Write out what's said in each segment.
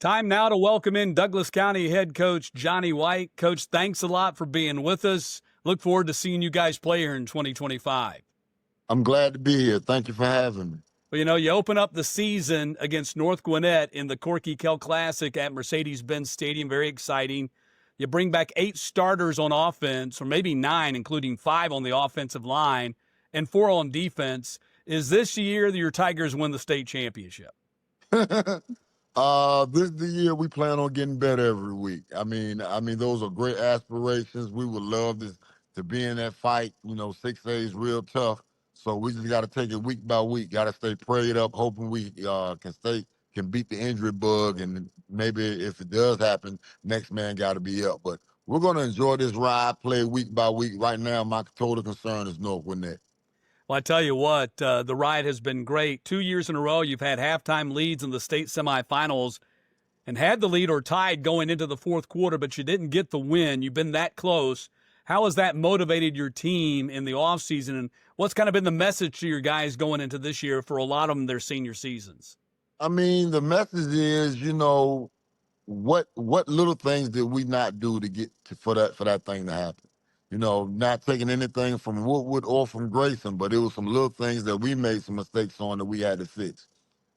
Time now to welcome in Douglas County head coach Johnny White. Coach, thanks a lot for being with us. Look forward to seeing you guys play here in 2025. I'm glad to be here. Thank you for having me. Well, you know, you open up the season against North Gwinnett in the Corky Kell Classic at Mercedes-Benz Stadium. Very exciting. You bring back 8 starters on offense, or maybe 9, including 5 on the offensive line and 4 on defense. Is this year that your Tigers win the state championship? This is the year we plan on getting better every week. I mean, those are great aspirations. We would love to be in that fight. You know, 6A is real tough. So we just got to take it week by week. Got to stay prayed up, hoping we can beat the injury bug. And maybe if it does happen, next man got to be up. But we're going to enjoy this ride, play week by week. Right now, my total concern is North Gwinnett. Well, I tell you what, the ride has been great. 2 years in a row, you've had halftime leads in the state semifinals and had the lead or tied going into the fourth quarter, but you didn't get the win. You've been that close. How has that motivated your team in the offseason, and what's kind of been the message to your guys going into this year for a lot of them, their senior seasons? I mean, the message is, you know, what little things did we not do to get for that thing to happen? You know, not taking anything from Woodwood or from Grayson, but it was some little things that we made some mistakes on that we had to fix.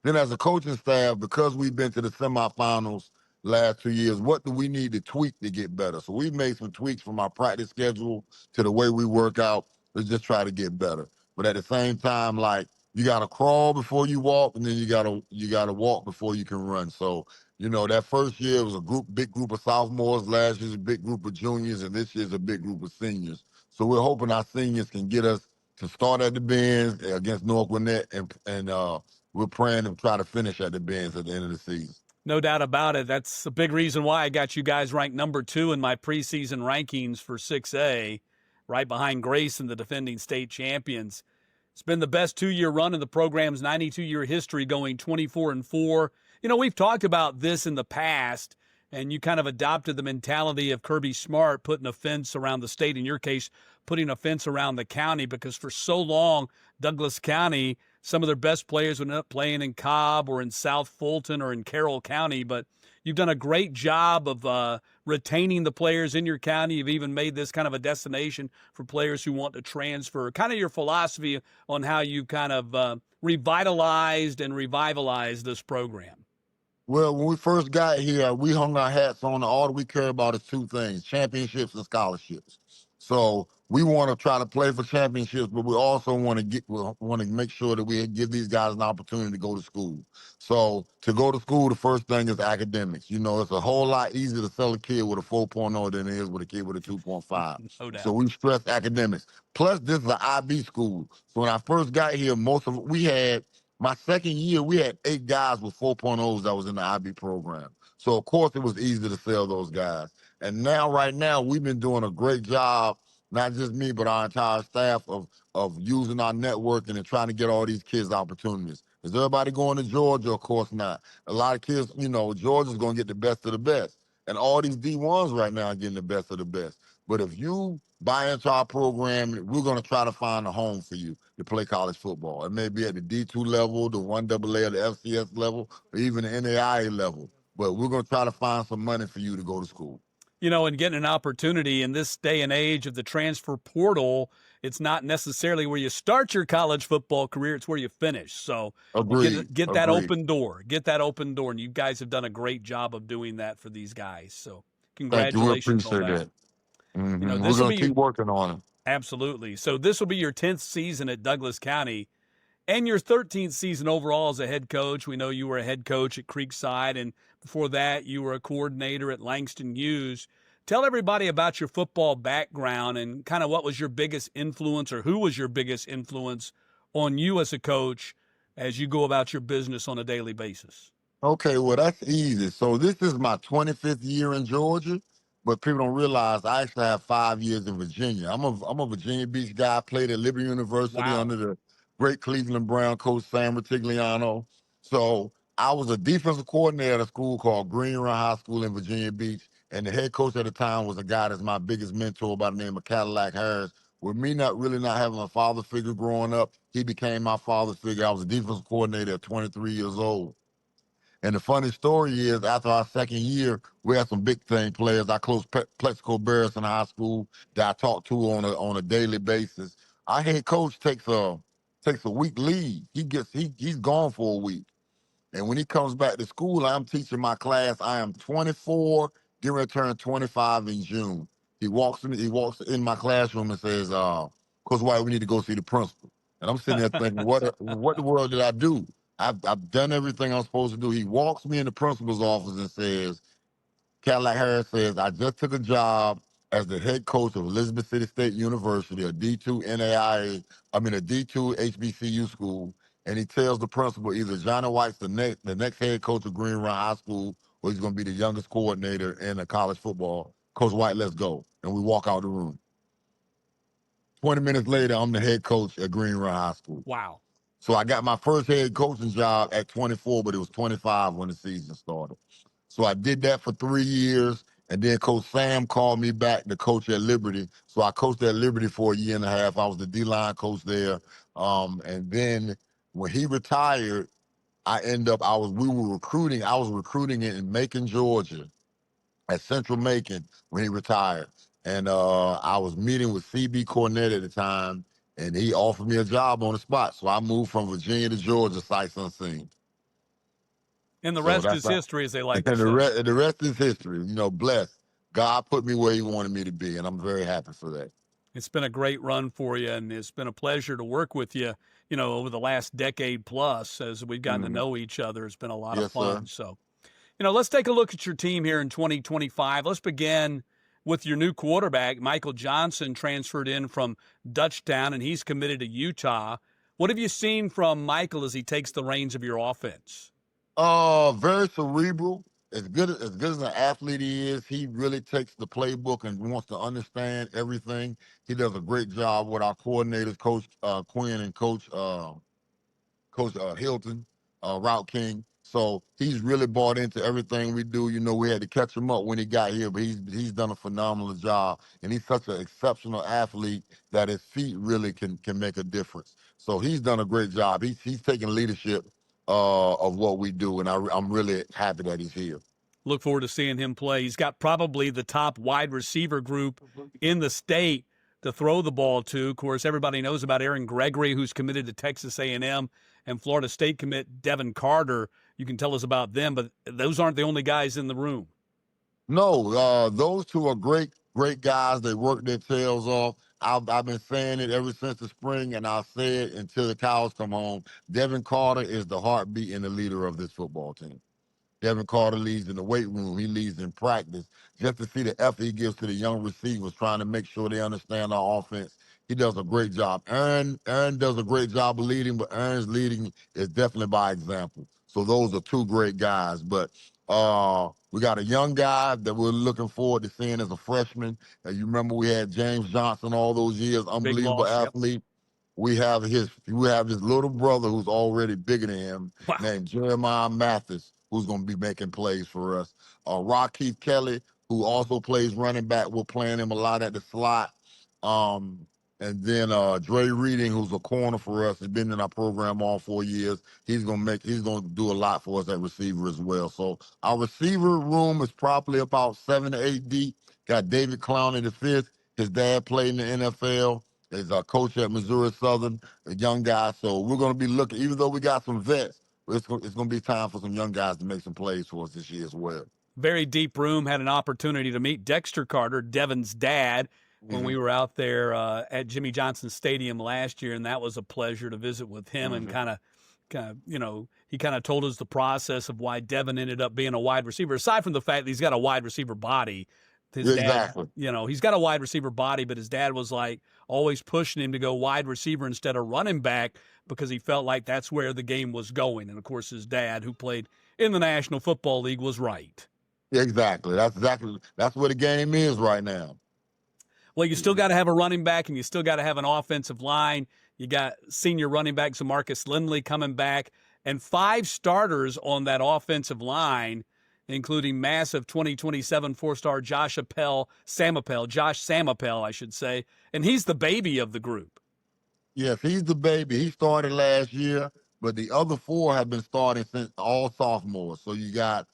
Then as a coaching staff, because we've been to the semifinals last 2 years, what do we need to tweak to get better? So we made some tweaks from our practice schedule to the way we work out to just try to get better. But at the same time, like, you got to crawl before you walk, and then you gotta walk before you can run. So, you know, that first year was big group of sophomores. Last year's a big group of juniors, and this year's a big group of seniors. So we're hoping our seniors can get us to start at the Benz against North Gwinnett, and we're praying to try to finish at the Benz at the end of the season. No doubt about it. That's a big reason why I got you guys ranked number 2 in my preseason rankings for 6A, right behind Grayson, the defending state champions. It's been the best 2-year run in the program's 92-year history, going 24-4. You know, we've talked about this in the past, and you kind of adopted the mentality of Kirby Smart, putting a fence around the state, in your case, putting a fence around the county, because for so long, Douglas County, some of their best players would end up playing in Cobb or in South Fulton or in Carroll County, but you've done a great job of retaining the players in your county. You've even made this kind of a destination for players who want to transfer. Kind of your philosophy on how you kind of revitalized this program. Well, when we first got here, we hung our hats on all we care about is 2 things: championships and scholarships. So we want to try to play for championships, but we also want to make sure that we give these guys an opportunity to go to school. So to go to school, the first thing is academics. You know, it's a whole lot easier to sell a kid with a 4.0 than it is with a kid with a 2.5. No doubt. So we stress academics. Plus, this is an IB school. So when I first got here, my second year, we had 8 guys with 4.0s that was in the IB program. So, of course, it was easy to sell those guys. And right now, we've been doing a great job, not just me, but our entire staff, of using our networking and trying to get all these kids opportunities. Is everybody going to Georgia? Of course not. A lot of kids, you know, Georgia's going to get the best of the best. And all these D1s right now are getting the best of the best. But if you buy into our program, we're going to try to find a home for you to play college football. It may be at the D2 level, the 1AA, or the FCS level, or even the NAIA level. But we're going to try to find some money for you to go to school. You know, and getting an opportunity in this day and age of the transfer portal, it's not necessarily where you start your college football career, it's where you finish. So get that open door. Get that open door. And you guys have done a great job of doing that for these guys. So congratulations on that. Mm-hmm. You know, we're going to keep working on it. Absolutely. So this will be your 10th season at Douglas County and your 13th season overall as a head coach. We know you were a head coach at Creekside, and before that you were a coordinator at Langston Hughes. Tell everybody about your football background and kind of what was your biggest influence, or who was your biggest influence on you as a coach as you go about your business on a daily basis. Okay, well, that's easy. So this is my 25th year in Georgia. But people don't realize I actually have 5 years in Virginia. I'm a Virginia Beach guy. I played at Liberty University under the great Cleveland Brown coach Sam Rutigliano. So I was a defensive coordinator at a school called Green Run High School in Virginia Beach. And the head coach at the time was a guy that's my biggest mentor by the name of Cadillac Harris. With me not having a father figure growing up, he became my father figure. I was a defensive coordinator at 23 years old. And the funny story is, after our second year, we had some big thing players. I coached Plexico Barris in high school that I talk to on a daily basis. Our head coach takes a week leave. He's gone for a week. And when he comes back to school, I'm teaching my class. I am 24, getting ready to turn 25 in June. He walks in my classroom and says, Coach White, we need to go see the principal. And I'm sitting there thinking, what the world did I do? I've done everything I'm supposed to do. He walks me in the principal's office and says, Cadillac Harris says, I just took a job as the head coach of Elizabeth City State University, a D2 a D2 HBCU school. And he tells the principal either Johnny White's the next head coach of Green Run High School, or he's going to be the youngest coordinator in college football. Coach White, let's go. And we walk out the room. 20 minutes later, I'm the head coach at Green Run High School. Wow. So I got my first head coaching job at 24, but it was 25 when the season started. So I did that for 3 years, and then Coach Sam called me back to coach at Liberty. So I coached at Liberty for a year and a half. I was the D-line coach there. And then when he retired, we were recruiting. I was recruiting in Macon, Georgia, at Central Macon when he retired. And I was meeting with CB Cornett at the time, and he offered me a job on the spot. So I moved from Virginia to Georgia, sights unseen. And the So rest that's is how, history, as they like to and say. the rest is history. Blessed. God put me where he wanted me to be, and I'm very happy for that. It's been a great run for you, and it's been a pleasure to work with you, over the last decade plus as we've gotten to Mhm. know each other. It's been a lot of Yes, sir. fun. So, let's take a look at your team here in 2025. Let's begin with your new quarterback. Michael Johnson transferred in from Dutchtown, and he's committed to Utah. What have you seen from Michael as he takes the reins of your offense? Very cerebral. As good as an athlete he is, he really takes the playbook and wants to understand everything. He does a great job with our coordinators, Coach Quinn and Coach Hilton, Route King. So he's really bought into everything we do. We had to catch him up when he got here, but he's done a phenomenal job, and he's such an exceptional athlete that his feet really can make a difference. So he's done a great job. He's taking leadership of what we do, and I'm really happy that he's here. Look forward to seeing him play. He's got probably the top wide receiver group in the state to throw the ball to. Of course, everybody knows about Aaron Gregory, who's committed to Texas A&M, and Florida State commit Devin Carter. You can tell us about them, but those aren't the only guys in the room. No, those two are great, great guys. They work their tails off. I've been saying it ever since the spring, and I'll say it until the cows come home. Devin Carter is the heartbeat and the leader of this football team. Devin Carter leads in the weight room. He leads in practice. Just to see the effort he gives to the young receivers, trying to make sure they understand our offense. He does a great job. Aaron does a great job of leading, but Aaron's leading is definitely by example. So those are two great guys. But we got a young guy that we're looking forward to seeing as a freshman. You remember we had James Johnson all those years, Big unbelievable loss, yep. athlete. We have his little brother who's already bigger than him, Wow. named Jeremiah Mathis, who's going to be making plays for us. Rocky Kelly, who also plays running back, we're playing him a lot at the slot. And then Dre Reading, who's a corner for us, has been in our program all 4 years. He's gonna do a lot for us at receiver as well. So our receiver room is probably about 7 to 8 deep. Got David Clowney the fifth. His dad played in the NFL. Is our coach at Missouri Southern, a young guy. So we're going to be looking, even though we got some vets, it's going to be time for some young guys to make some plays for us this year as well. Very deep room. Had an opportunity to meet Dexter Carter, Devin's dad, when we were out there at Jimmy Johnson Stadium last year, and that was a pleasure to visit with him and kind of, he kind of told us the process of why Devin ended up being a wide receiver. Aside from the fact that he's got a wide receiver body, his Exactly. dad, he's got a wide receiver body, but his dad was like always pushing him to go wide receiver instead of running back because he felt like that's where the game was going. And of course, his dad, who played in the National Football League, was right. Exactly. That's where the game is right now. Well, you still got to have a running back, and you still got to have an offensive line. You got senior running back Zamarcus Lindley coming back, and 5 starters on that offensive line, including massive 2027 4-star Josh Samapel, I should say, and he's the baby of the group. Yes, he's the baby. He started last year. but the other four have been starting since all sophomores. So you got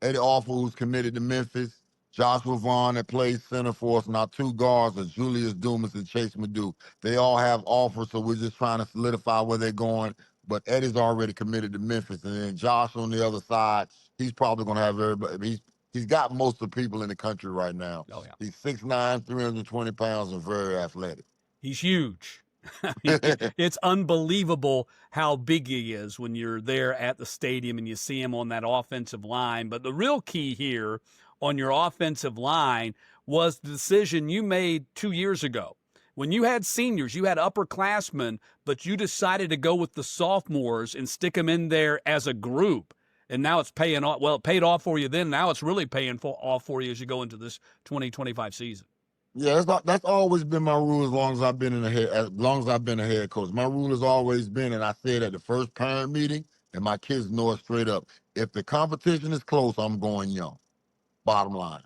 Eddie Offal, who's committed to Memphis, Joshua Vaughn that plays center for us, and our two guards are Julius Dumas and Chase Madu. They all have offers, so we're just trying to solidify where they're going. But Eddie's already committed to Memphis, and then Josh on the other side, he's probably going to have everybody. He's got most of the people in the country right now. Oh, yeah. He's 6'9", 320 pounds, and very athletic. He's huge. I mean, it's unbelievable how big he is when you're there at the stadium and you see him on that offensive line. But the real key here on your offensive line was the decision you made 2 years ago. When you had seniors, you had upperclassmen, but you decided to go with the sophomores and stick them in there as a group. And now it's paying off. Well, it paid off for you then. Now it's really paying off for you as you go into this 2025 season. Yeah, that's always been my rule as long as I've been as long as I've been a head coach. My rule has always been, and I said at the first parent meeting, and my kids know it straight up. If the competition is close, I'm going young. Bottom line.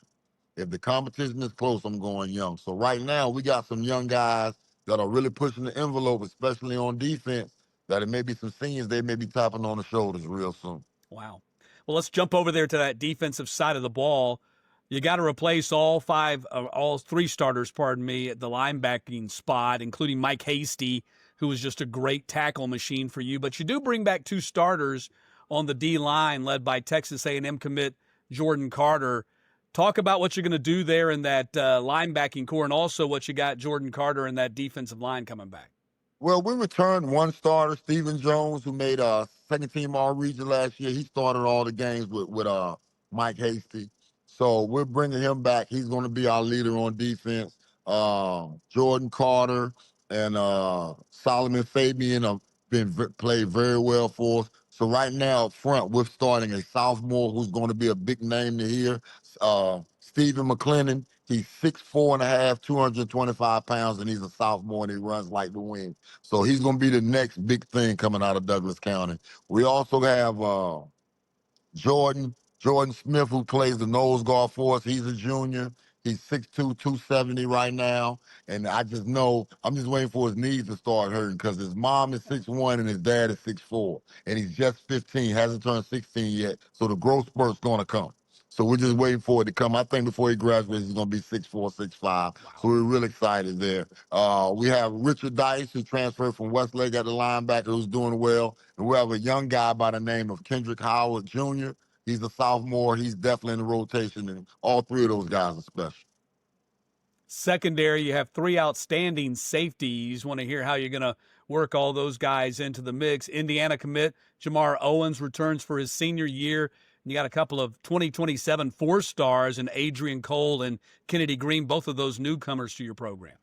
If the competition is close, I'm going young. So right now, we got some young guys that are really pushing the envelope, especially on defense, that it may be some seniors they may be tapping on the shoulders real soon. Wow. Well, let's jump over there to that defensive side of the ball. You got to replace all three starters, pardon me, at the linebacking spot, including Mike Hasty, who was just a great tackle machine for you. But you do bring back two starters on the D-line, led by Texas A&M commit Jordan Carter. Talk about what you're going to do there in that linebacking core, and also what you got Jordan Carter and that defensive line coming back. Well, we returned one starter, Stephen Jones, who made a second-team All-Region last year. He started all the games with Mike Hasty. So we're bringing him back. He's going to be our leader on defense. Jordan Carter and Solomon Fabian have played very well for us. So right now up front, we're starting a sophomore who's going to be a big name to hear. Stephen McClennan. He's 6'4.5", 225 pounds, and he's a sophomore, and he runs like the wind. So he's going to be the next big thing coming out of Douglas County. We also have Jordan Smith, who plays the nose guard for us. He's a junior. He's 6'2", 270 right now. And I just know I'm just waiting for his knees to start hurting because his mom is 6'1" and his dad is 6'4". And he's just 15, hasn't turned 16 yet. So the growth spurt's going to come. So we're just waiting for it to come. I think before he graduates, he's going to be 6'4", 6'5". Wow. So we're really excited there. We have Richard Dice, who transferred from Westlake at the linebacker, who's doing well. And we have a young guy by the name of Kendrick Howard Jr. He's a sophomore. He's definitely in the rotation, and all three of those guys are special. Secondary, you have three outstanding safeties. Want to hear how you're going to work all those guys into the mix. Indiana commit Jamar Owens returns for his senior year. You got a couple of 2027 four-stars in Adrian Cole and Kennedy Green, both of those newcomers to your program.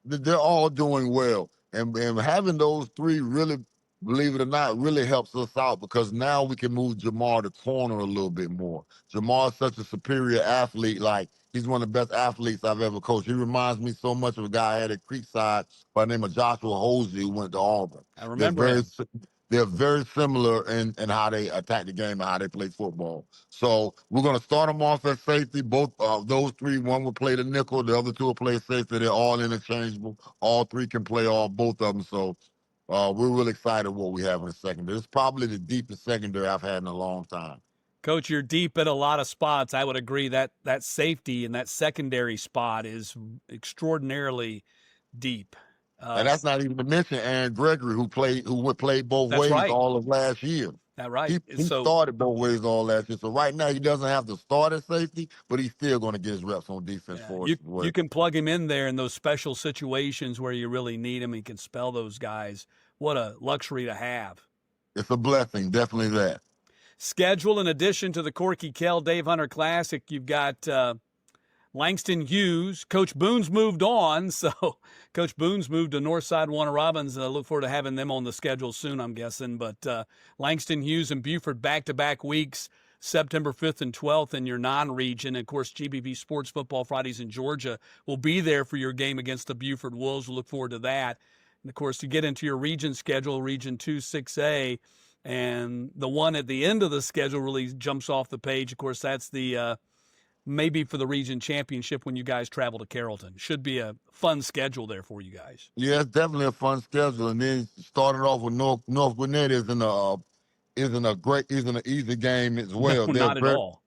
They're all doing well. And having those three really, believe it or not, really helps us out because now we can move Jamar to corner a little bit more. Jamar's such a superior athlete. Like, he's one of the best athletes I've ever coached. He reminds me so much of a guy I had at Creekside by the name of Joshua Hosey, who went to Auburn. I remember him. They're very similar in how they attack the game and how they play football. So we're going to start them off at safety. Both of those three, one will play the nickel, the other two will play safety. They're all interchangeable. All three can play both of them. So we're really excited what we have in the secondary. It's probably the deepest secondary I've had in a long time. Coach, you're deep at a lot of spots. I would agree that safety and that secondary spot is extraordinarily deep. And that's not even to mention Aaron Gregory, who played both ways all of last year. That's right. He started both ways all last year. So right now he doesn't have to start at safety, but he's still going to get his reps on defense for us. You can plug him in there in those special situations where you really need him. He can spell those guys. What a luxury to have. It's a blessing, definitely that. Schedule, in addition to the Corky Kell Dave Hunter Classic, you've got Langston Hughes. Coach Boone's moved on, so Coach Boone's moved to Northside Warner Robins, and I look forward to having them on the schedule soon, I'm guessing. But Langston Hughes and Buford back-to-back weeks, September 5th and 12th in your non-region. Of course, GBB Sports Football Fridays in Georgia will be there for your game against the Buford Wolves. We'll look forward to that. And, of course, to get into your region schedule, Region 2, 6A, and the one at the end of the schedule really jumps off the page. Of course, that's the maybe for the region championship when you guys travel to Carrollton. Should be a fun schedule there for you guys. Yeah, it's definitely a fun schedule. And then starting off with North Gwinnett isn't an easy game as No, well. not at all.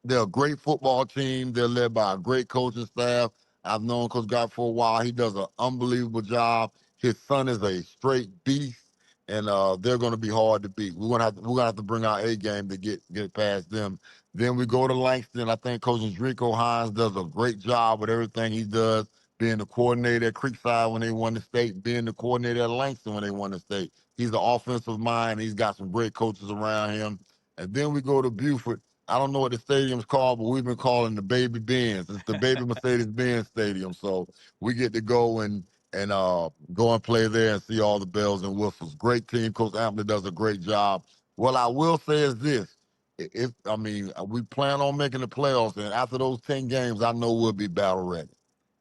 They're a great football team. They're led by a great coaching staff. I've known Coach Gott for a while. He does an unbelievable job. His son is a straight beast, and they're going to be hard to beat. We're gonna have to bring our A game to get past them. Then we go to Langston. I think Coach Enrico Hines does a great job with everything he does, being the coordinator at Creekside when they won the state, being the coordinator at Langston when they won the state. He's an offensive mind. He's got some great coaches around him. And then we go to Buford. I don't know what the stadium's called, but we've been calling the Baby Benz. It's the Baby Mercedes-Benz Stadium. So we get to go and go and play there and see all the bells and whistles. Great team. Coach Ampley does a great job. What I will say is this. We plan on making the playoffs, and after those 10 games, I know we'll be battle ready.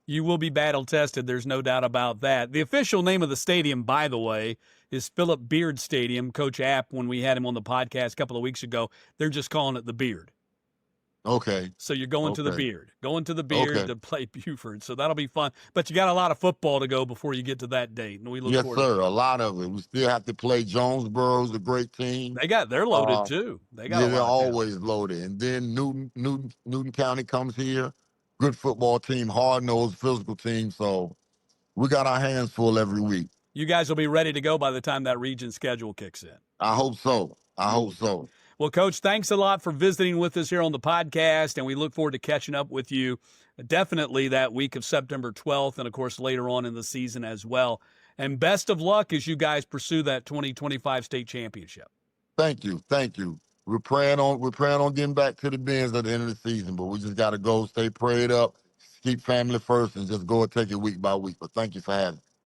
You will be battle tested. There's no doubt about that. The official name of the stadium, by the way, is Philip Beard Stadium. Coach App, when we had him on the podcast a couple of weeks ago, they're just calling it the Beard. Okay. So you're going to the Beard, to play Buford. So that'll be fun. But you got a lot of football to go before you get to that date. And we look Yes, forward sir. to it. A lot of it. We still have to play Jonesboro's a great team. They're loaded too. They're always loaded. And then Newton County comes here. Good football team, hard-nosed, physical team. So we got our hands full every week. You guys will be ready to go by the time that region schedule kicks in. I hope so. Well, Coach, thanks a lot for visiting with us here on the podcast, and we look forward to catching up with you definitely that week of September 12th and, of course, later on in the season as well. And best of luck as you guys pursue that 2025 state championship. Thank you. We're praying on getting back to the Benz at the end of the season, but we just got to go stay prayed up, keep family first, and just go and take it week by week. But thank you for having me.